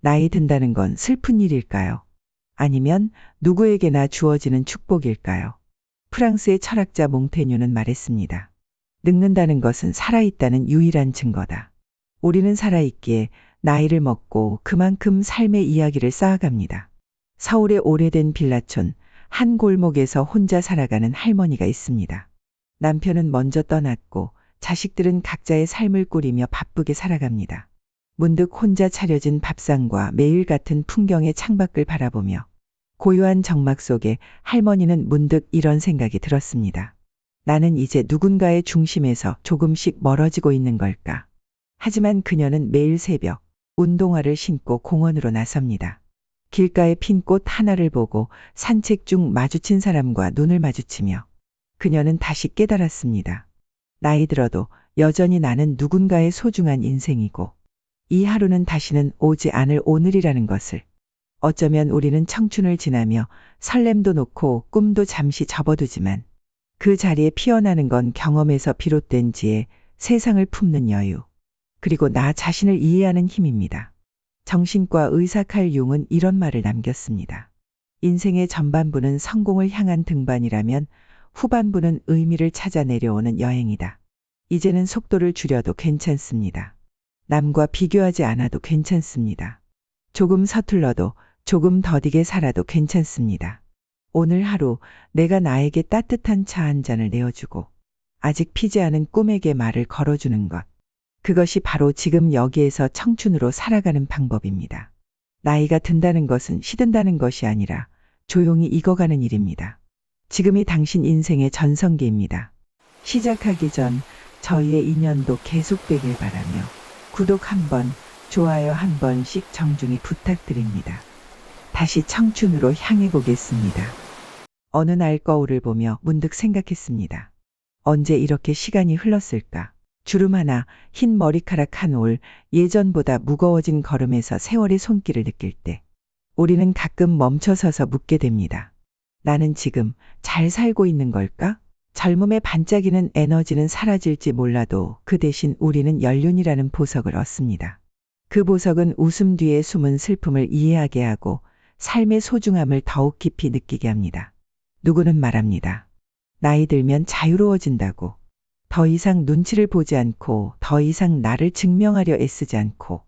나이 든다는 건 슬픈 일일까요? 아니면 누구에게나 주어지는 축복일까요? 프랑스의 철학자 몽테뉴는 말했습니다. 늙는다는 것은 살아있다는 유일한 증거다. 우리는 살아있기에 나이를 먹고 그만큼 삶의 이야기를 쌓아갑니다. 서울의 오래된 빌라촌 한 골목에서 혼자 살아가는 할머니가 있습니다. 남편은 먼저 떠났고 자식들은 각자의 삶을 꾸리며 바쁘게 살아갑니다. 문득 혼자 차려진 밥상과 매일 같은 풍경의 창밖을 바라보며 고요한 정막 속에 할머니는 문득 이런 생각이 들었습니다. 나는 이제 누군가의 중심에서 조금씩 멀어지고 있는 걸까? 하지만 그녀는 매일 새벽 운동화를 신고 공원으로 나섭니다. 길가에 핀 꽃 하나를 보고 산책 중 마주친 사람과 눈을 마주치며 그녀는 다시 깨달았습니다. 나이 들어도 여전히 나는 누군가의 소중한 인생이고 이 하루는 다시는 오지 않을 오늘이라는 것을. 어쩌면 우리는 청춘을 지나며 설렘도 놓고 꿈도 잠시 접어두지만 그 자리에 피어나는 건 경험에서 비롯된 지혜, 세상을 품는 여유, 그리고 나 자신을 이해하는 힘입니다. 정신과 의사 칼 융은 이런 말을 남겼습니다. 인생의 전반부는 성공을 향한 등반이라면 후반부는 의미를 찾아 내려오는 여행이다. 이제는 속도를 줄여도 괜찮습니다. 남과 비교하지 않아도 괜찮습니다. 조금 서툴러도 조금 더디게 살아도 괜찮습니다. 오늘 하루 내가 나에게 따뜻한 차 한 잔을 내어주고 아직 피지 않은 꿈에게 말을 걸어주는 것. 그것이 바로 지금 여기에서 청춘으로 살아가는 방법입니다. 나이가 든다는 것은 시든다는 것이 아니라 조용히 익어가는 일입니다. 지금이 당신 인생의 전성기입니다. 시작하기 전 저희의 인연도 계속되길 바라며 구독 한 번, 좋아요 한 번씩 정중히 부탁드립니다. 다시 청춘으로 향해 보겠습니다. 어느 날 거울을 보며 문득 생각했습니다. 언제 이렇게 시간이 흘렀을까? 주름 하나, 흰 머리카락 한 올, 예전보다 무거워진 걸음에서 세월의 손길을 느낄 때 우리는 가끔 멈춰서서 묻게 됩니다. 나는 지금 잘 살고 있는 걸까? 젊음의 반짝이는 에너지는 사라질지 몰라도 그 대신 우리는 연륜이라는 보석을 얻습니다. 그 보석은 웃음 뒤에 숨은 슬픔을 이해하게 하고 삶의 소중함을 더욱 깊이 느끼게 합니다. 누구는 말합니다. 나이 들면 자유로워진다고. 더 이상 눈치를 보지 않고 더 이상 나를 증명하려 애쓰지 않고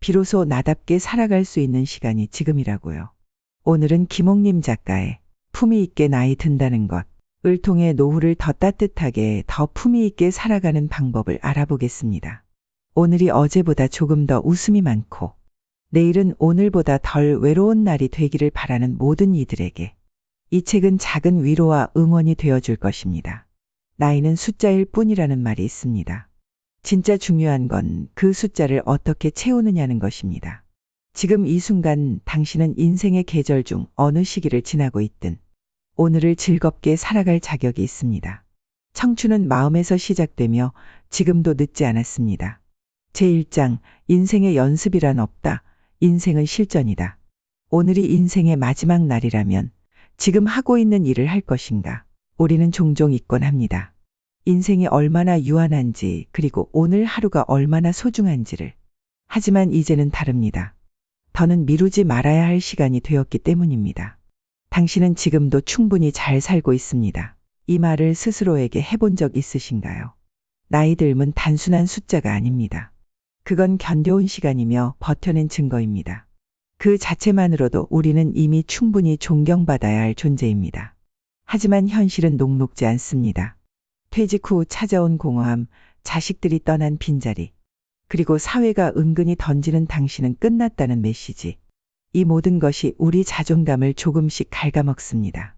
비로소 나답게 살아갈 수 있는 시간이 지금이라고요. 오늘은 김옥림 작가의 품위 있게 나이 든다는 것을 통해 노후를 더 따뜻하게 더 품위 있게 살아가는 방법을 알아보겠습니다. 오늘이 어제보다 조금 더 웃음이 많고 내일은 오늘보다 덜 외로운 날이 되기를 바라는 모든 이들에게 이 책은 작은 위로와 응원이 되어줄 것입니다. 나이는 숫자일 뿐이라는 말이 있습니다. 진짜 중요한 건 그 숫자를 어떻게 채우느냐는 것입니다. 지금 이 순간 당신은 인생의 계절 중 어느 시기를 지나고 있든 오늘을 즐겁게 살아갈 자격이 있습니다. 청춘은 마음에서 시작되며 지금도 늦지 않았습니다. 제1장 인생의 연습이란 없다. 인생은 실전이다. 오늘이 인생의 마지막 날이라면 지금 하고 있는 일을 할 것인가? 우리는 종종 잊곤 합니다. 인생이 얼마나 유한한지 그리고 오늘 하루가 얼마나 소중한지를. 하지만 이제는 다릅니다. 더는 미루지 말아야 할 시간이 되었기 때문입니다. 당신은 지금도 충분히 잘 살고 있습니다. 이 말을 스스로에게 해본 적 있으신가요? 나이 들면 단순한 숫자가 아닙니다. 그건 견뎌온 시간이며 버텨낸 증거입니다. 그 자체만으로도 우리는 이미 충분히 존경받아야 할 존재입니다. 하지만 현실은 녹록지 않습니다. 퇴직 후 찾아온 공허함, 자식들이 떠난 빈자리, 그리고 사회가 은근히 던지는 당신은 끝났다는 메시지. 이 모든 것이 우리 자존감을 조금씩 갉아먹습니다.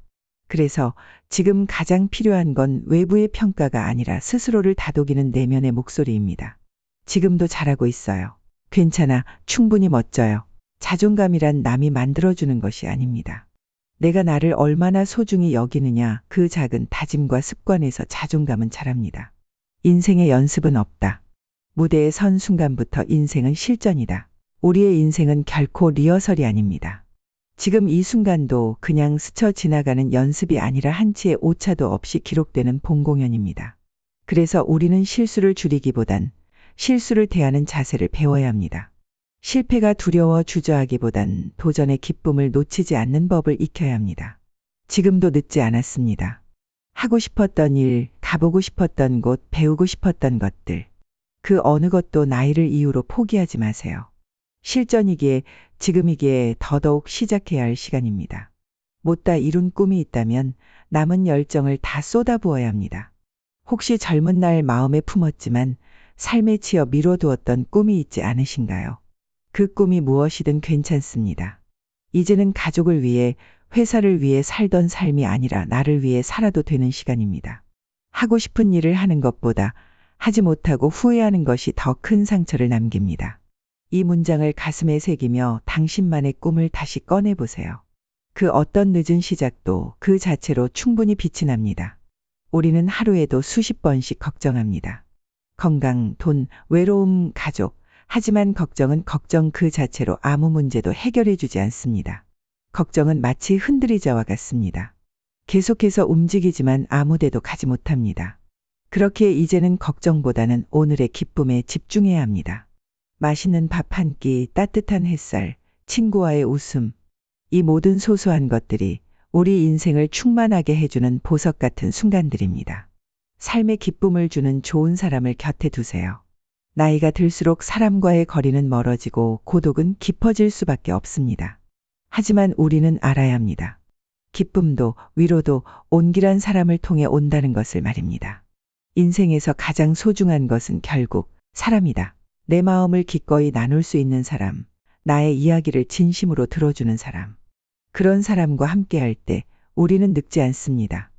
그래서 지금 가장 필요한 건 외부의 평가가 아니라 스스로를 다독이는 내면의 목소리입니다. 지금도 잘하고 있어요. 괜찮아. 충분히 멋져요. 자존감이란 남이 만들어주는 것이 아닙니다. 내가 나를 얼마나 소중히 여기느냐 그 작은 다짐과 습관에서 자존감은 자랍니다. 인생의 연습은 없다. 무대에 선 순간부터 인생은 실전이다. 우리의 인생은 결코 리허설이 아닙니다. 지금 이 순간도 그냥 스쳐 지나가는 연습이 아니라 한치의 오차도 없이 기록되는 본공연입니다. 그래서 우리는 실수를 줄이기보단 실수를 대하는 자세를 배워야 합니다. 실패가 두려워 주저하기보단 도전의 기쁨을 놓치지 않는 법을 익혀야 합니다. 지금도 늦지 않았습니다. 하고 싶었던 일, 가보고 싶었던 곳, 배우고 싶었던 것들. 그 어느 것도 나이를 이유로 포기하지 마세요. 실전이기에 지금이기에 더더욱 시작해야 할 시간입니다. 못다 이룬 꿈이 있다면 남은 열정을 다 쏟아부어야 합니다. 혹시 젊은 날 마음에 품었지만 삶에 치여 미뤄두었던 꿈이 있지 않으신가요? 그 꿈이 무엇이든 괜찮습니다. 이제는 가족을 위해, 회사를 위해 살던 삶이 아니라 나를 위해 살아도 되는 시간입니다. 하고 싶은 일을 하는 것보다 하지 못하고 후회하는 것이 더 큰 상처를 남깁니다. 이 문장을 가슴에 새기며 당신만의 꿈을 다시 꺼내보세요. 그 어떤 늦은 시작도 그 자체로 충분히 빛이 납니다. 우리는 하루에도 수십 번씩 걱정합니다. 건강, 돈, 외로움, 가족. 하지만 걱정은 걱정 그 자체로 아무 문제도 해결해 주지 않습니다. 걱정은 마치 흔들리자와 같습니다. 계속해서 움직이지만 아무 데도 가지 못합니다. 그렇기에 이제는 걱정보다는 오늘의 기쁨에 집중해야 합니다. 맛있는 밥 한 끼, 따뜻한 햇살, 친구와의 웃음. 이 모든 소소한 것들이 우리 인생을 충만하게 해주는 보석 같은 순간들입니다. 삶의 기쁨을 주는 좋은 사람을 곁에 두세요. 나이가 들수록 사람과의 거리는 멀어지고 고독은 깊어질 수밖에 없습니다. 하지만 우리는 알아야 합니다. 기쁨도 위로도 온기란 사람을 통해 온다는 것을 말입니다. 인생에서 가장 소중한 것은 결국 사람이다. 내 마음을 기꺼이 나눌 수 있는 사람, 나의 이야기를 진심으로 들어주는 사람. 그런 사람과 함께할 때 우리는 늙지 않습니다.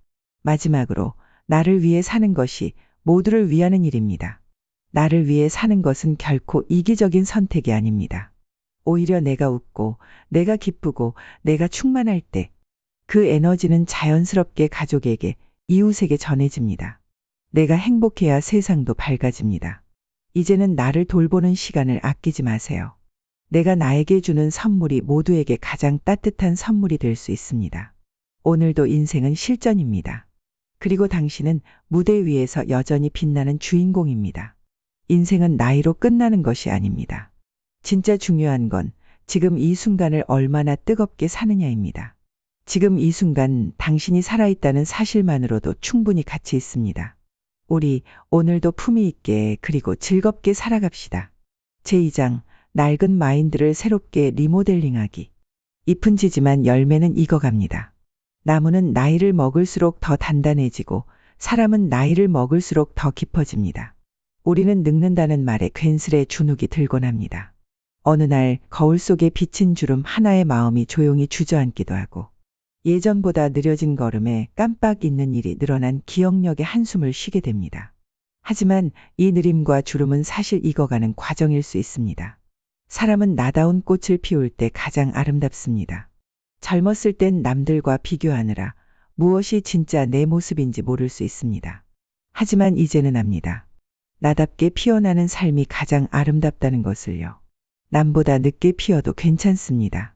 마지막으로 나를 위해 사는 것이 모두를 위하는 일입니다. 나를 위해 사는 것은 결코 이기적인 선택이 아닙니다. 오히려 내가 웃고, 내가 기쁘고, 내가 충만할 때 그 에너지는 자연스럽게 가족에게, 이웃에게 전해집니다. 내가 행복해야 세상도 밝아집니다. 이제는 나를 돌보는 시간을 아끼지 마세요. 내가 나에게 주는 선물이 모두에게 가장 따뜻한 선물이 될 수 있습니다. 오늘도 인생은 실전입니다. 그리고 당신은 무대 위에서 여전히 빛나는 주인공입니다. 인생은 나이로 끝나는 것이 아닙니다. 진짜 중요한 건 지금 이 순간을 얼마나 뜨겁게 사느냐입니다. 지금 이 순간 당신이 살아있다는 사실만으로도 충분히 가치 있습니다. 우리 오늘도 품위 있게 그리고 즐겁게 살아갑시다. 제2장 낡은 마인드를 새롭게 리모델링하기. 잎은 지지만 열매는 익어갑니다. 나무는 나이를 먹을수록 더 단단해지고 사람은 나이를 먹을수록 더 깊어집니다. 우리는 늙는다는 말에 괜스레 주눅이 들곤 합니다. 어느 날 거울 속에 비친 주름 하나의 마음이 조용히 주저앉기도 하고 예전보다 느려진 걸음에 깜빡 잊는 일이 늘어난 기억력에 한숨을 쉬게 됩니다. 하지만 이 느림과 주름은 사실 익어가는 과정일 수 있습니다. 사람은 나다운 꽃을 피울 때 가장 아름답습니다. 젊었을 땐 남들과 비교하느라 무엇이 진짜 내 모습인지 모를 수 있습니다. 하지만 이제는 압니다. 나답게 피어나는 삶이 가장 아름답다는 것을요. 남보다 늦게 피어도 괜찮습니다.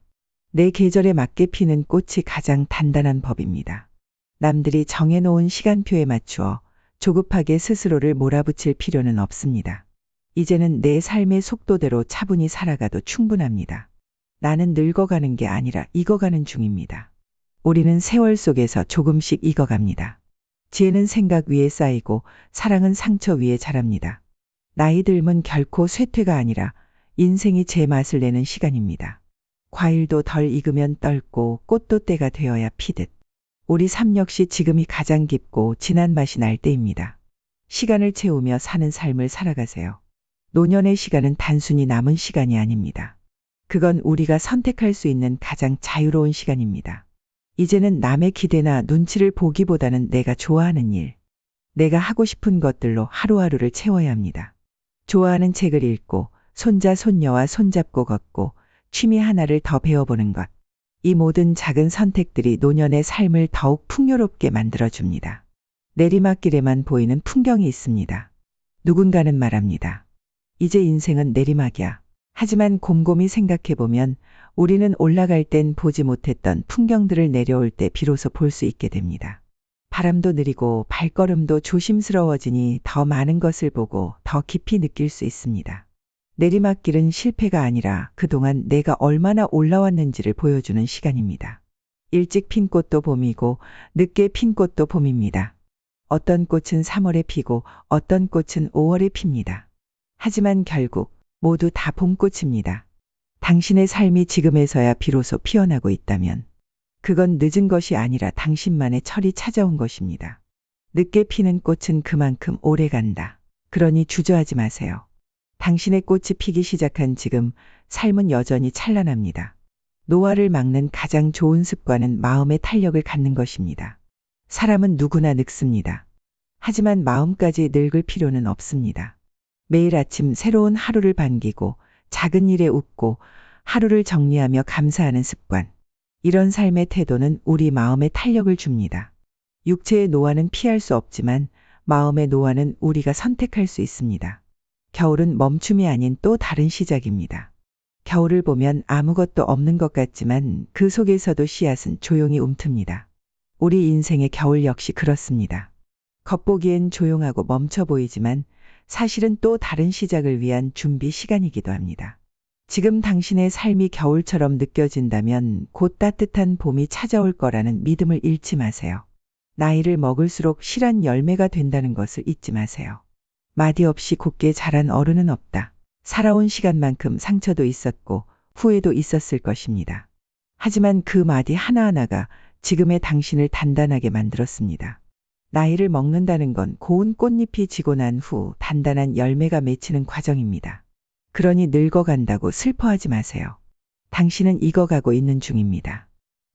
내 계절에 맞게 피는 꽃이 가장 단단한 법입니다. 남들이 정해놓은 시간표에 맞추어 조급하게 스스로를 몰아붙일 필요는 없습니다. 이제는 내 삶의 속도대로 차분히 살아가도 충분합니다. 나는 늙어가는 게 아니라 익어가는 중입니다. 우리는 세월 속에서 조금씩 익어갑니다. 지혜는 생각 위에 쌓이고 사랑은 상처 위에 자랍니다. 나이 들면 결코 쇠퇴가 아니라 인생이 제 맛을 내는 시간입니다. 과일도 덜 익으면 떨고 꽃도 때가 되어야 피듯. 우리 삶 역시 지금이 가장 깊고 진한 맛이 날 때입니다. 시간을 채우며 사는 삶을 살아가세요. 노년의 시간은 단순히 남은 시간이 아닙니다. 그건 우리가 선택할 수 있는 가장 자유로운 시간입니다. 이제는 남의 기대나 눈치를 보기보다는 내가 좋아하는 일, 내가 하고 싶은 것들로 하루하루를 채워야 합니다. 좋아하는 책을 읽고 손자 손녀와 손잡고 걷고 취미 하나를 더 배워보는 것. 이 모든 작은 선택들이 노년의 삶을 더욱 풍요롭게 만들어줍니다. 내리막길에만 보이는 풍경이 있습니다. 누군가는 말합니다. 이제 인생은 내리막이야. 하지만 곰곰이 생각해보면 우리는 올라갈 땐 보지 못했던 풍경들을 내려올 때 비로소 볼 수 있게 됩니다. 바람도 느리고 발걸음도 조심스러워지니 더 많은 것을 보고 더 깊이 느낄 수 있습니다. 내리막길은 실패가 아니라 그동안 내가 얼마나 올라왔는지를 보여주는 시간입니다. 일찍 핀 꽃도 봄이고 늦게 핀 꽃도 봄입니다. 어떤 꽃은 3월에 피고 어떤 꽃은 5월에 핍니다. 하지만 결국 모두 다 봄꽃입니다. 당신의 삶이 지금에서야 비로소 피어나고 있다면 그건 늦은 것이 아니라 당신만의 철이 찾아온 것입니다. 늦게 피는 꽃은 그만큼 오래 간다. 그러니 주저하지 마세요. 당신의 꽃이 피기 시작한 지금 삶은 여전히 찬란합니다. 노화를 막는 가장 좋은 습관은 마음의 탄력을 갖는 것입니다. 사람은 누구나 늙습니다. 하지만 마음까지 늙을 필요는 없습니다. 매일 아침 새로운 하루를 반기고 작은 일에 웃고 하루를 정리하며 감사하는 습관. 이런 삶의 태도는 우리 마음에 탄력을 줍니다. 육체의 노화는 피할 수 없지만 마음의 노화는 우리가 선택할 수 있습니다. 겨울은 멈춤이 아닌 또 다른 시작입니다. 겨울을 보면 아무것도 없는 것 같지만 그 속에서도 씨앗은 조용히 움틉니다. 우리 인생의 겨울 역시 그렇습니다. 겉보기엔 조용하고 멈춰 보이지만 사실은 또 다른 시작을 위한 준비 시간이기도 합니다. 지금 당신의 삶이 겨울처럼 느껴진다면 곧 따뜻한 봄이 찾아올 거라는 믿음을 잃지 마세요. 나이를 먹을수록 실한 열매가 된다는 것을 잊지 마세요. 마디 없이 곱게 자란 어른은 없다. 살아온 시간만큼 상처도 있었고 후회도 있었을 것입니다. 하지만 그 마디 하나하나가 지금의 당신을 단단하게 만들었습니다. 나이를 먹는다는 건 고운 꽃잎이 지고 난 후 단단한 열매가 맺히는 과정입니다. 그러니 늙어간다고 슬퍼하지 마세요. 당신은 익어가고 있는 중입니다.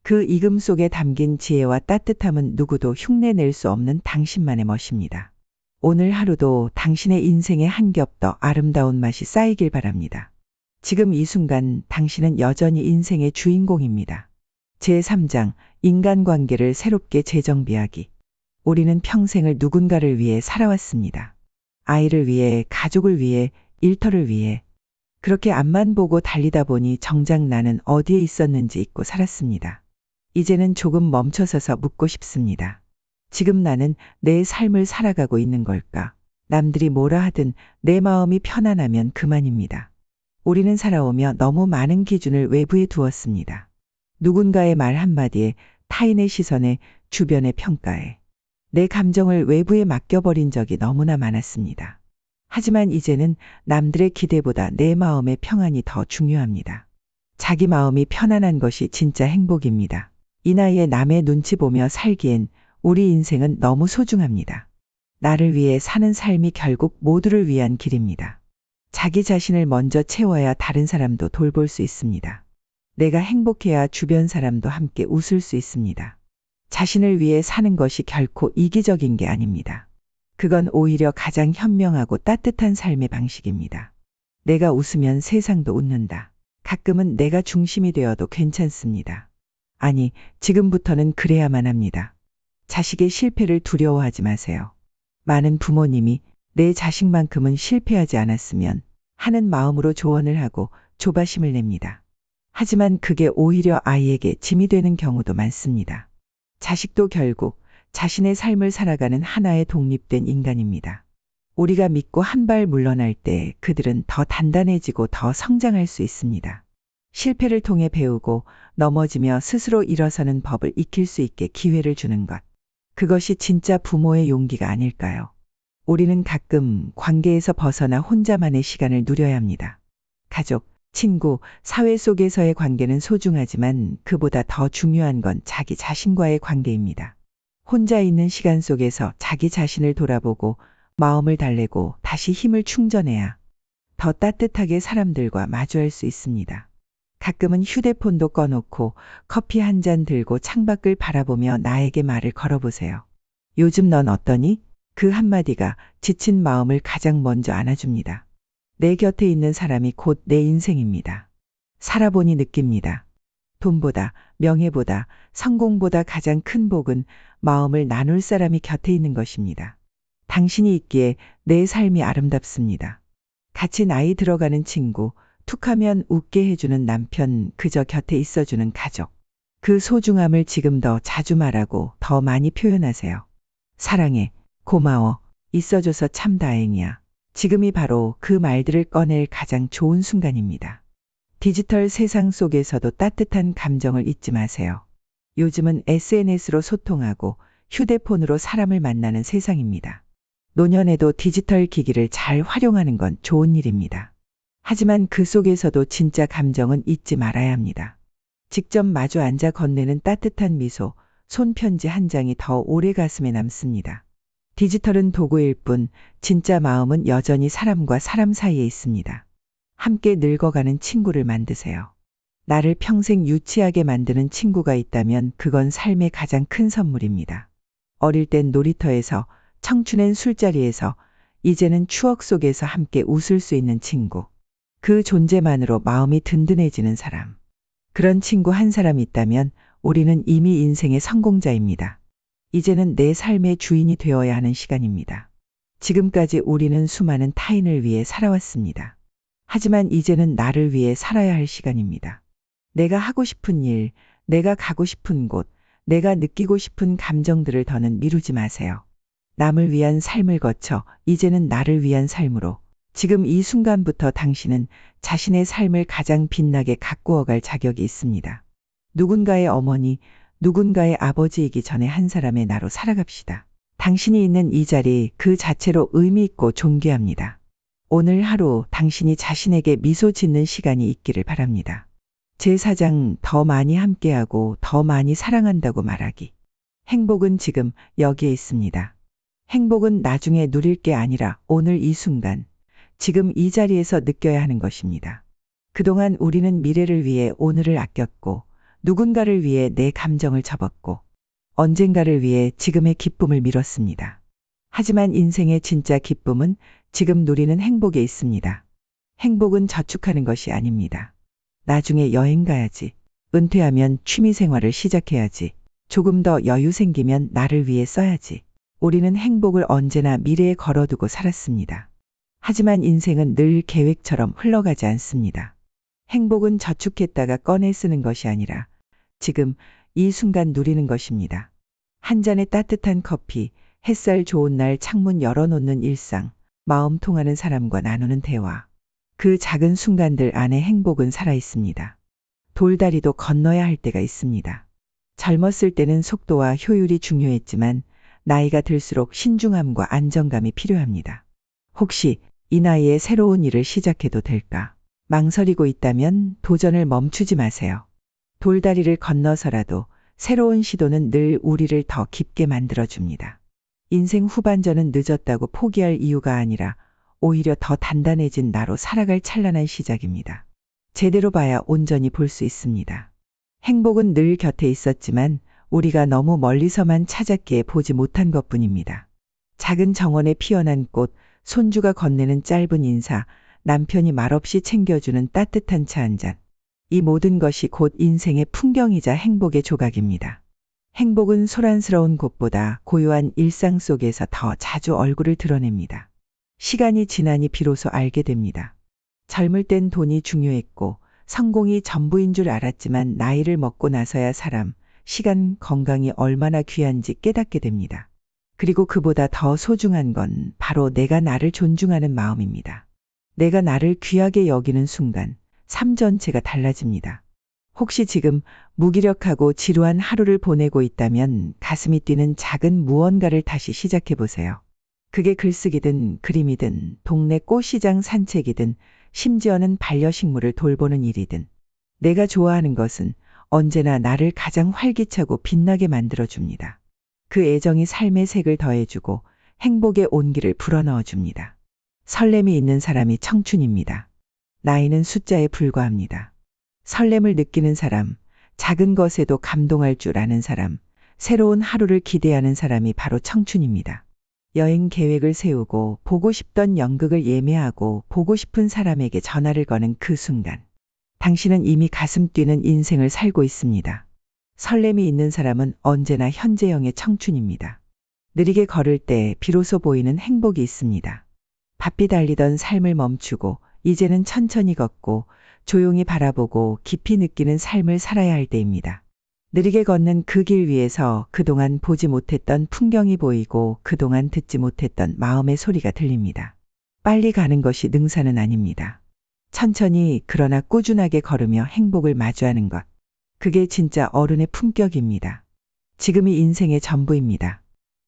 그 익음 속에 담긴 지혜와 따뜻함은 누구도 흉내낼 수 없는 당신만의 멋입니다. 오늘 하루도 당신의 인생에 한 겹 더 아름다운 맛이 쌓이길 바랍니다. 지금 이 순간 당신은 여전히 인생의 주인공입니다. 제3장 인간관계를 새롭게 재정비하기. 우리는 평생을 누군가를 위해 살아왔습니다. 아이를 위해, 가족을 위해, 일터를 위해. 그렇게 앞만 보고 달리다 보니 정작 나는 어디에 있었는지 잊고 살았습니다. 이제는 조금 멈춰서서 묻고 싶습니다. 지금 나는 내 삶을 살아가고 있는 걸까? 남들이 뭐라 하든 내 마음이 편안하면 그만입니다. 우리는 살아오며 너무 많은 기준을 외부에 두었습니다. 누군가의 말 한마디에, 타인의 시선에, 주변의 평가에. 내 감정을 외부에 맡겨버린 적이 너무나 많았습니다. 하지만 이제는 남들의 기대보다 내 마음의 평안이 더 중요합니다. 자기 마음이 편안한 것이 진짜 행복입니다. 이 나이에 남의 눈치 보며 살기엔 우리 인생은 너무 소중합니다. 나를 위해 사는 삶이 결국 모두를 위한 길입니다. 자기 자신을 먼저 채워야 다른 사람도 돌볼 수 있습니다. 내가 행복해야 주변 사람도 함께 웃을 수 있습니다. 자신을 위해 사는 것이 결코 이기적인 게 아닙니다. 그건 오히려 가장 현명하고 따뜻한 삶의 방식입니다. 내가 웃으면 세상도 웃는다. 가끔은 내가 중심이 되어도 괜찮습니다. 아니, 지금부터는 그래야만 합니다. 자식의 실패를 두려워하지 마세요. 많은 부모님이 내 자식만큼은 실패하지 않았으면 하는 마음으로 조언을 하고 조바심을 냅니다. 하지만 그게 오히려 아이에게 짐이 되는 경우도 많습니다. 자식도 결국 자신의 삶을 살아가는 하나의 독립된 인간입니다. 우리가 믿고 한 발 물러날 때 그들은 더 단단해지고 더 성장할 수 있습니다. 실패를 통해 배우고 넘어지며 스스로 일어서는 법을 익힐 수 있게 기회를 주는 것. 그것이 진짜 부모의 용기가 아닐까요? 우리는 가끔 관계에서 벗어나 혼자만의 시간을 누려야 합니다. 가족, 친구, 사회 속에서의 관계는 소중하지만 그보다 더 중요한 건 자기 자신과의 관계입니다. 혼자 있는 시간 속에서 자기 자신을 돌아보고 마음을 달래고 다시 힘을 충전해야 더 따뜻하게 사람들과 마주할 수 있습니다. 가끔은 휴대폰도 꺼놓고 커피 한 잔 들고 창밖을 바라보며 나에게 말을 걸어보세요. 요즘 넌 어떠니? 그 한마디가 지친 마음을 가장 먼저 안아줍니다. 내 곁에 있는 사람이 곧 내 인생입니다. 살아보니 느낍니다. 돈보다, 명예보다, 성공보다 가장 큰 복은 마음을 나눌 사람이 곁에 있는 것입니다. 당신이 있기에 내 삶이 아름답습니다. 같이 나이 들어가는 친구, 툭하면 웃게 해주는 남편, 그저 곁에 있어주는 가족. 그 소중함을 지금 더 자주 말하고 더 많이 표현하세요. 사랑해, 고마워, 있어줘서 참 다행이야. 지금이 바로 그 말들을 꺼낼 가장 좋은 순간입니다. 디지털 세상 속에서도 따뜻한 감정을 잊지 마세요. 요즘은 SNS로 소통하고 휴대폰으로 사람을 만나는 세상입니다. 노년에도 디지털 기기를 잘 활용하는 건 좋은 일입니다. 하지만 그 속에서도 진짜 감정은 잊지 말아야 합니다. 직접 마주 앉아 건네는 따뜻한 미소, 손편지 한 장이 더 오래 가슴에 남습니다. 디지털은 도구일 뿐 진짜 마음은 여전히 사람과 사람 사이에 있습니다. 함께 늙어가는 친구를 만드세요. 나를 평생 유치하게 만드는 친구가 있다면 그건 삶의 가장 큰 선물입니다. 어릴 땐 놀이터에서, 청춘엔 술자리에서, 이제는 추억 속에서 함께 웃을 수 있는 친구. 그 존재만으로 마음이 든든해지는 사람. 그런 친구 한 사람 있다면 우리는 이미 인생의 성공자입니다. 이제는 내 삶의 주인이 되어야 하는 시간입니다. 지금까지 우리는 수많은 타인을 위해 살아왔습니다. 하지만 이제는 나를 위해 살아야 할 시간입니다. 내가 하고 싶은 일, 내가 가고 싶은 곳, 내가 느끼고 싶은 감정들을 더는 미루지 마세요. 남을 위한 삶을 거쳐 이제는 나를 위한 삶으로 지금 이 순간부터 당신은 자신의 삶을 가장 빛나게 가꾸어갈 자격이 있습니다. 누군가의 어머니, 누군가의 아버지이기 전에 한 사람의 나로 살아갑시다. 당신이 있는 이 자리 그 자체로 의미 있고 존귀합니다. 오늘 하루 당신이 자신에게 미소 짓는 시간이 있기를 바랍니다. 제4장 더 많이 함께하고 더 많이 사랑한다고 말하기. 행복은 지금 여기에 있습니다. 행복은 나중에 누릴 게 아니라 오늘 이 순간, 지금 이 자리에서 느껴야 하는 것입니다. 그동안 우리는 미래를 위해 오늘을 아꼈고, 누군가를 위해 내 감정을 접었고, 언젠가를 위해 지금의 기쁨을 미뤘습니다. 하지만 인생의 진짜 기쁨은 지금 누리는 행복에 있습니다. 행복은 저축하는 것이 아닙니다. 나중에 여행 가야지. 은퇴하면 취미생활을 시작해야지. 조금 더 여유 생기면 나를 위해 써야지. 우리는 행복을 언제나 미래에 걸어두고 살았습니다. 하지만 인생은 늘 계획처럼 흘러가지 않습니다. 행복은 저축했다가 꺼내 쓰는 것이 아니라 지금 이 순간 누리는 것입니다. 한 잔의 따뜻한 커피, 햇살 좋은 날 창문 열어놓는 일상, 마음 통하는 사람과 나누는 대화. 그 작은 순간들 안에 행복은 살아있습니다. 돌다리도 건너야 할 때가 있습니다. 젊었을 때는 속도와 효율이 중요했지만 나이가 들수록 신중함과 안정감이 필요합니다. 혹시 이 나이에 새로운 일을 시작해도 될까? 망설이고 있다면 도전을 멈추지 마세요. 돌다리를 건너서라도 새로운 시도는 늘 우리를 더 깊게 만들어줍니다. 인생 후반전은 늦었다고 포기할 이유가 아니라 오히려 더 단단해진 나로 살아갈 찬란한 시작입니다. 제대로 봐야 온전히 볼 수 있습니다. 행복은 늘 곁에 있었지만 우리가 너무 멀리서만 찾았기에 보지 못한 것뿐입니다. 작은 정원에 피어난 꽃, 손주가 건네는 짧은 인사, 남편이 말없이 챙겨주는 따뜻한 차 한 잔. 이 모든 것이 곧 인생의 풍경이자 행복의 조각입니다. 행복은 소란스러운 곳보다 고요한 일상 속에서 더 자주 얼굴을 드러냅니다. 시간이 지나니 비로소 알게 됩니다. 젊을 땐 돈이 중요했고 성공이 전부인 줄 알았지만 나이를 먹고 나서야 사람, 시간, 건강이 얼마나 귀한지 깨닫게 됩니다. 그리고 그보다 더 소중한 건 바로 내가 나를 존중하는 마음입니다. 내가 나를 귀하게 여기는 순간 삶 전체가 달라집니다. 혹시 지금 무기력하고 지루한 하루를 보내고 있다면 가슴이 뛰는 작은 무언가를 다시 시작해 보세요. 그게 글쓰기든 그림이든 동네 꽃시장 산책이든 심지어는 반려식물을 돌보는 일이든 내가 좋아하는 것은 언제나 나를 가장 활기차고 빛나게 만들어줍니다. 그 애정이 삶의 색을 더해주고 행복의 온기를 불어넣어줍니다. 설렘이 있는 사람이 청춘입니다. 나이는 숫자에 불과합니다. 설렘을 느끼는 사람, 작은 것에도 감동할 줄 아는 사람, 새로운 하루를 기대하는 사람이 바로 청춘입니다. 여행 계획을 세우고 보고 싶던 연극을 예매하고 보고 싶은 사람에게 전화를 거는 그 순간. 당신은 이미 가슴 뛰는 인생을 살고 있습니다. 설렘이 있는 사람은 언제나 현재형의 청춘입니다. 느리게 걸을 때 비로소 보이는 행복이 있습니다. 바삐 달리던 삶을 멈추고 이제는 천천히 걷고 조용히 바라보고 깊이 느끼는 삶을 살아야 할 때입니다. 느리게 걷는 그 길 위에서 그동안 보지 못했던 풍경이 보이고 그동안 듣지 못했던 마음의 소리가 들립니다. 빨리 가는 것이 능사는 아닙니다. 천천히 그러나 꾸준하게 걸으며 행복을 마주하는 것. 그게 진짜 어른의 품격입니다. 지금이 인생의 전부입니다.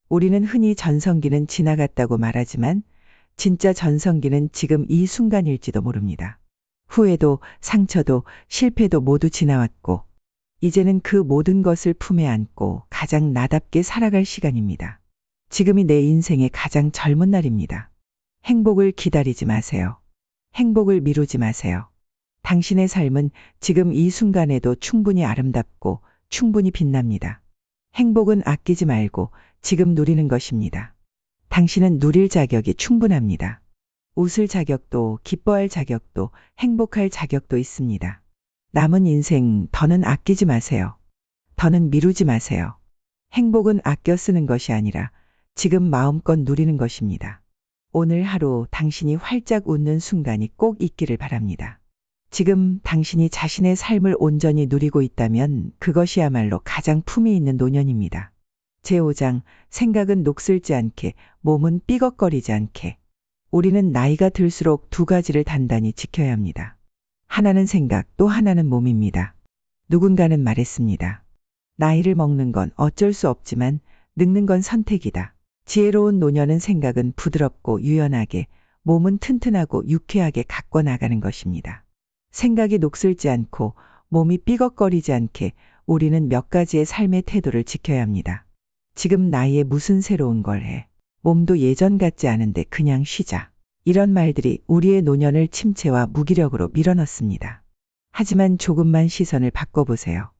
우리는 흔히 전성기는 지나갔다고 말하지만 진짜 전성기는 지금 이 순간일지도 모릅니다. 후회도 상처도 실패도 모두 지나왔고 이제는 그 모든 것을 품에 안고 가장 나답게 살아갈 시간입니다. 지금이 내 인생의 가장 젊은 날입니다. 행복을 기다리지 마세요. 행복을 미루지 마세요. 당신의 삶은 지금 이 순간에도 충분히 아름답고 충분히 빛납니다. 행복은 아끼지 말고 지금 누리는 것입니다. 당신은 누릴 자격이 충분합니다. 웃을 자격도 기뻐할 자격도 행복할 자격도 있습니다. 남은 인생 더는 아끼지 마세요. 더는 미루지 마세요. 행복은 아껴 쓰는 것이 아니라 지금 마음껏 누리는 것입니다. 오늘 하루 당신이 활짝 웃는 순간이 꼭 있기를 바랍니다. 지금 당신이 자신의 삶을 온전히 누리고 있다면 그것이야말로 가장 품위 있는 노년입니다. 제5장 생각은 녹슬지 않게 몸은 삐걱거리지 않게. 우리는 나이가 들수록 두 가지를 단단히 지켜야 합니다. 하나는 생각, 또 하나는 몸입니다. 누군가는 말했습니다. 나이를 먹는 건 어쩔 수 없지만 늙는 건 선택이다. 지혜로운 노년은 생각은 부드럽고 유연하게, 몸은 튼튼하고 유쾌하게 가꿔 나가는 것입니다. 생각이 녹슬지 않고 몸이 삐걱거리지 않게 우리는 몇 가지의 삶의 태도를 지켜야 합니다. 지금 나이에 무슨 새로운 걸 해. 몸도 예전 같지 않은데 그냥 쉬자. 이런 말들이 우리의 노년을 침체와 무기력으로 밀어넣습니다. 하지만 조금만 시선을 바꿔보세요.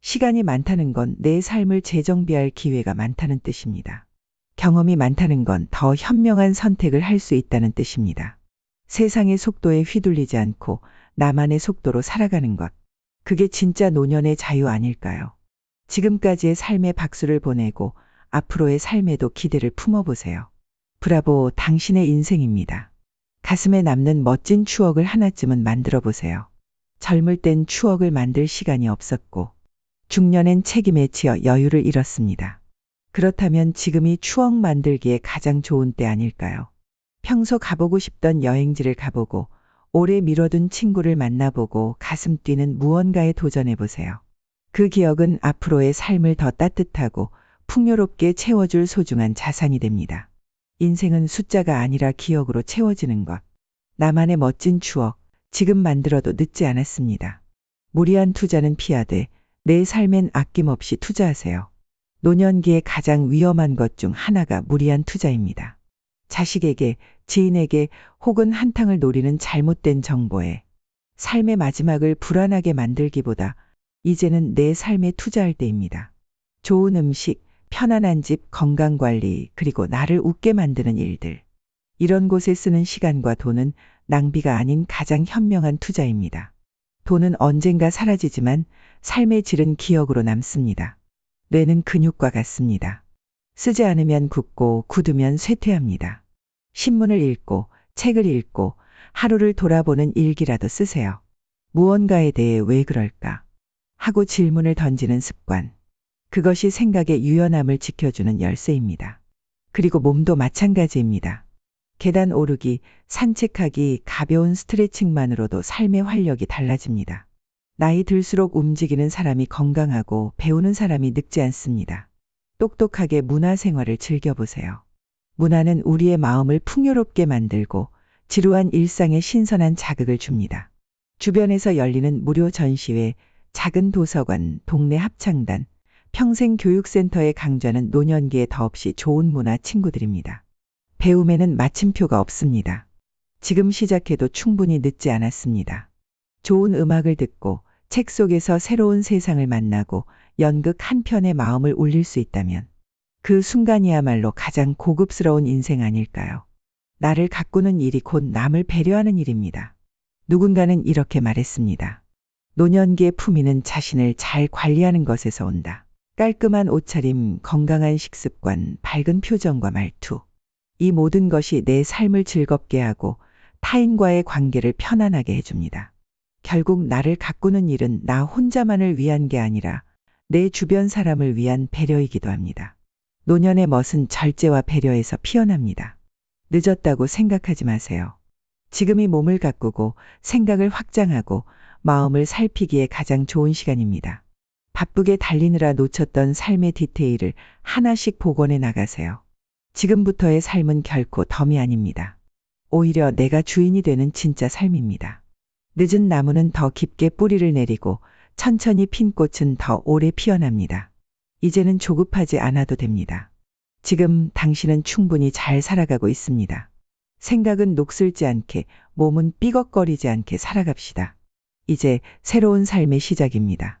시간이 많다는 건 내 삶을 재정비할 기회가 많다는 뜻입니다. 경험이 많다는 건 더 현명한 선택을 할 수 있다는 뜻입니다. 세상의 속도에 휘둘리지 않고 나만의 속도로 살아가는 것. 그게 진짜 노년의 자유 아닐까요? 지금까지의 삶의 박수를 보내고 앞으로의 삶에도 기대를 품어보세요. 브라보, 당신의 인생입니다. 가슴에 남는 멋진 추억을 하나쯤은 만들어 보세요. 젊을 땐 추억을 만들 시간이 없었고 중년엔 책임에 치여 여유를 잃었습니다. 그렇다면 지금이 추억 만들기에 가장 좋은 때 아닐까요? 평소 가보고 싶던 여행지를 가보고 오래 미뤄둔 친구를 만나보고 가슴 뛰는 무언가에 도전해보세요. 그 기억은 앞으로의 삶을 더 따뜻하고 풍요롭게 채워줄 소중한 자산이 됩니다. 인생은 숫자가 아니라 기억으로 채워지는 것. 나만의 멋진 추억, 지금 만들어도 늦지 않았습니다. 무리한 투자는 피하되 내 삶엔 아낌없이 투자하세요. 노년기의 가장 위험한 것 중 하나가 무리한 투자입니다. 자식에게, 지인에게 혹은 한탕을 노리는 잘못된 정보에 삶의 마지막을 불안하게 만들기보다 이제는 내 삶에 투자할 때입니다. 좋은 음식, 편안한 집, 건강관리, 그리고 나를 웃게 만드는 일들. 이런 곳에 쓰는 시간과 돈은 낭비가 아닌 가장 현명한 투자입니다. 돈은 언젠가 사라지지만 삶의 질은 기억으로 남습니다. 뇌는 근육과 같습니다. 쓰지 않으면 굳고 굳으면 쇠퇴합니다. 신문을 읽고 책을 읽고 하루를 돌아보는 일기라도 쓰세요. 무언가에 대해 왜 그럴까? 하고 질문을 던지는 습관. 그것이 생각의 유연함을 지켜주는 열쇠입니다. 그리고 몸도 마찬가지입니다. 계단 오르기, 산책하기, 가벼운 스트레칭만으로도 삶의 활력이 달라집니다. 나이 들수록 움직이는 사람이 건강하고 배우는 사람이 늙지 않습니다. 똑똑하게 문화생활을 즐겨보세요. 문화는 우리의 마음을 풍요롭게 만들고 지루한 일상에 신선한 자극을 줍니다. 주변에서 열리는 무료 전시회, 작은 도서관, 동네 합창단, 평생교육센터의 강좌는 노년기에 더없이 좋은 문화 친구들입니다. 배움에는 마침표가 없습니다. 지금 시작해도 충분히 늦지 않았습니다. 좋은 음악을 듣고 책 속에서 새로운 세상을 만나고 연극 한 편의 마음을 울릴 수 있다면 그 순간이야말로 가장 고급스러운 인생 아닐까요? 나를 가꾸는 일이 곧 남을 배려하는 일입니다. 누군가는 이렇게 말했습니다. 노년기의 품위는 자신을 잘 관리하는 것에서 온다. 깔끔한 옷차림, 건강한 식습관, 밝은 표정과 말투. 이 모든 것이 내 삶을 즐겁게 하고 타인과의 관계를 편안하게 해줍니다. 결국 나를 가꾸는 일은 나 혼자만을 위한 게 아니라 내 주변 사람을 위한 배려이기도 합니다. 노년의 멋은 절제와 배려에서 피어납니다. 늦었다고 생각하지 마세요. 지금이 몸을 가꾸고 생각을 확장하고 마음을 살피기에 가장 좋은 시간입니다. 바쁘게 달리느라 놓쳤던 삶의 디테일을 하나씩 복원해 나가세요. 지금부터의 삶은 결코 덤이 아닙니다. 오히려 내가 주인이 되는 진짜 삶입니다. 늦은 나무는 더 깊게 뿌리를 내리고 천천히 핀 꽃은 더 오래 피어납니다. 이제는 조급하지 않아도 됩니다. 지금 당신은 충분히 잘 살아가고 있습니다. 생각은 녹슬지 않게, 몸은 삐걱거리지 않게 살아갑시다. 이제 새로운 삶의 시작입니다.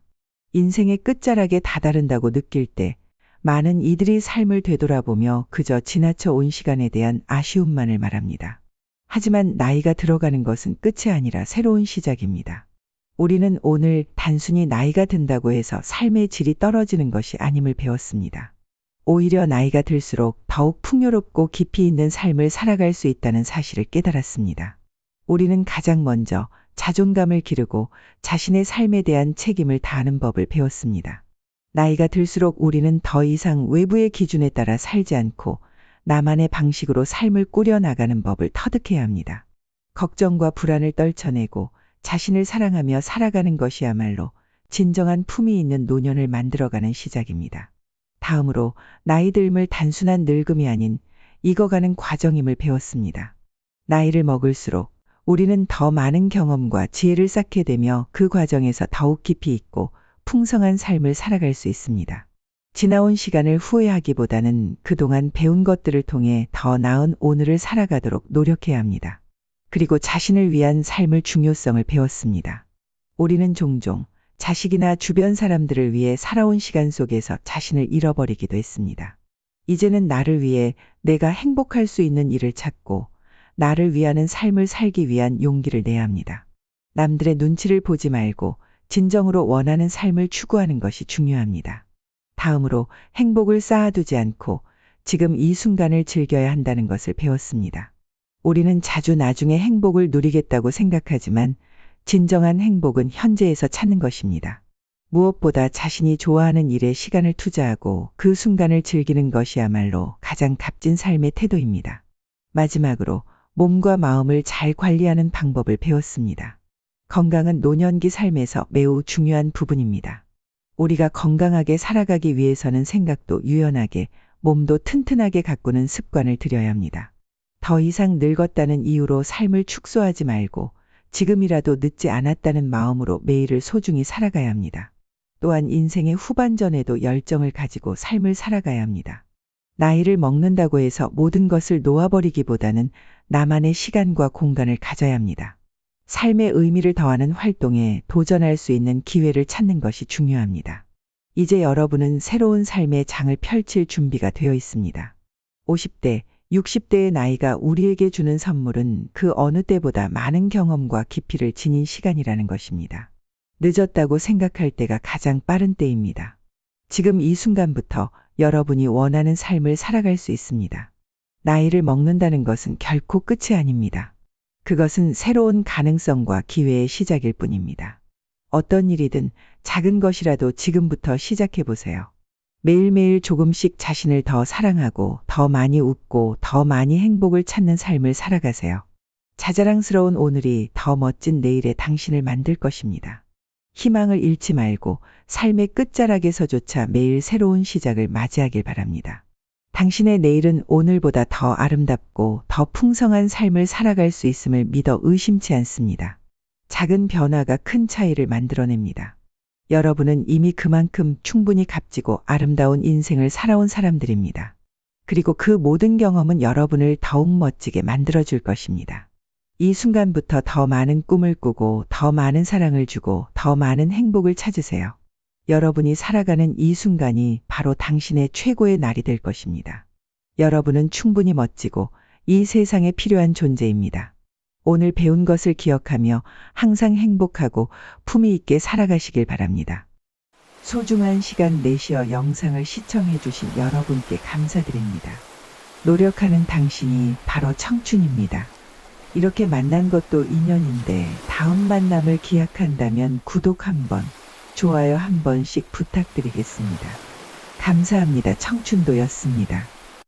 인생의 끝자락에 다다른다고 느낄 때 많은 이들이 삶을 되돌아보며 그저 지나쳐 온 시간에 대한 아쉬움만을 말합니다. 하지만 나이가 들어가는 것은 끝이 아니라 새로운 시작입니다. 우리는 오늘 단순히 나이가 든다고 해서 삶의 질이 떨어지는 것이 아님을 배웠습니다. 오히려 나이가 들수록 더욱 풍요롭고 깊이 있는 삶을 살아갈 수 있다는 사실을 깨달았습니다. 우리는 가장 먼저 자존감을 기르고 자신의 삶에 대한 책임을 다하는 법을 배웠습니다. 나이가 들수록 우리는 더 이상 외부의 기준에 따라 살지 않고 나만의 방식으로 삶을 꾸려나가는 법을 터득해야 합니다. 걱정과 불안을 떨쳐내고 자신을 사랑하며 살아가는 것이야말로 진정한 품위 있는 노년을 만들어가는 시작입니다. 다음으로 나이 듦을 단순한 늙음이 아닌 익어가는 과정임을 배웠습니다. 나이를 먹을수록 우리는 더 많은 경험과 지혜를 쌓게 되며 그 과정에서 더욱 깊이 있고 풍성한 삶을 살아갈 수 있습니다. 지나온 시간을 후회하기보다는 그동안 배운 것들을 통해 더 나은 오늘을 살아가도록 노력해야 합니다. 그리고 자신을 위한 삶의 중요성을 배웠습니다. 우리는 종종 자식이나 주변 사람들을 위해 살아온 시간 속에서 자신을 잃어버리기도 했습니다. 이제는 나를 위해 내가 행복할 수 있는 일을 찾고 나를 위하는 삶을 살기 위한 용기를 내야 합니다. 남들의 눈치를 보지 말고 진정으로 원하는 삶을 추구하는 것이 중요합니다. 다음으로 행복을 쌓아두지 않고 지금 이 순간을 즐겨야 한다는 것을 배웠습니다. 우리는 자주 나중에 행복을 누리겠다고 생각하지만 진정한 행복은 현재에서 찾는 것입니다. 무엇보다 자신이 좋아하는 일에 시간을 투자하고 그 순간을 즐기는 것이야말로 가장 값진 삶의 태도입니다. 마지막으로 몸과 마음을 잘 관리하는 방법을 배웠습니다. 건강은 노년기 삶에서 매우 중요한 부분입니다. 우리가 건강하게 살아가기 위해서는 생각도 유연하게, 몸도 튼튼하게 가꾸는 습관을 들여야 합니다. 더 이상 늙었다는 이유로 삶을 축소하지 말고 지금이라도 늦지 않았다는 마음으로 매일을 소중히 살아가야 합니다. 또한 인생의 후반전에도 열정을 가지고 삶을 살아가야 합니다. 나이를 먹는다고 해서 모든 것을 놓아버리기보다는 나만의 시간과 공간을 가져야 합니다. 삶의 의미를 더하는 활동에 도전할 수 있는 기회를 찾는 것이 중요합니다. 이제 여러분은 새로운 삶의 장을 펼칠 준비가 되어 있습니다. 50대, 60대의 나이가 우리에게 주는 선물은 그 어느 때보다 많은 경험과 깊이를 지닌 시간이라는 것입니다. 늦었다고 생각할 때가 가장 빠른 때입니다. 지금 이 순간부터 여러분이 원하는 삶을 살아갈 수 있습니다. 나이를 먹는다는 것은 결코 끝이 아닙니다. 그것은 새로운 가능성과 기회의 시작일 뿐입니다. 어떤 일이든 작은 것이라도 지금부터 시작해 보세요. 매일매일 조금씩 자신을 더 사랑하고 더 많이 웃고 더 많이 행복을 찾는 삶을 살아가세요. 자자랑스러운 오늘이 더 멋진 내일의 당신을 만들 것입니다. 희망을 잃지 말고 삶의 끝자락에서조차 매일 새로운 시작을 맞이하길 바랍니다. 당신의 내일은 오늘보다 더 아름답고 더 풍성한 삶을 살아갈 수 있음을 믿어 의심치 않습니다. 작은 변화가 큰 차이를 만들어냅니다. 여러분은 이미 그만큼 충분히 값지고 아름다운 인생을 살아온 사람들입니다. 그리고 그 모든 경험은 여러분을 더욱 멋지게 만들어줄 것입니다. 이 순간부터 더 많은 꿈을 꾸고 더 많은 사랑을 주고 더 많은 행복을 찾으세요. 여러분이 살아가는 이 순간이 바로 당신의 최고의 날이 될 것입니다. 여러분은 충분히 멋지고 이 세상에 필요한 존재입니다. 오늘 배운 것을 기억하며 항상 행복하고 품위 있게 살아가시길 바랍니다. 소중한 시간 내시어 영상을 시청해 주신 여러분께 감사드립니다. 노력하는 당신이 바로 청춘입니다. 이렇게 만난 것도 인연인데 다음 만남을 기약한다면 구독 한번, 좋아요 한 번씩 부탁드리겠습니다. 감사합니다. 청춘도였습니다.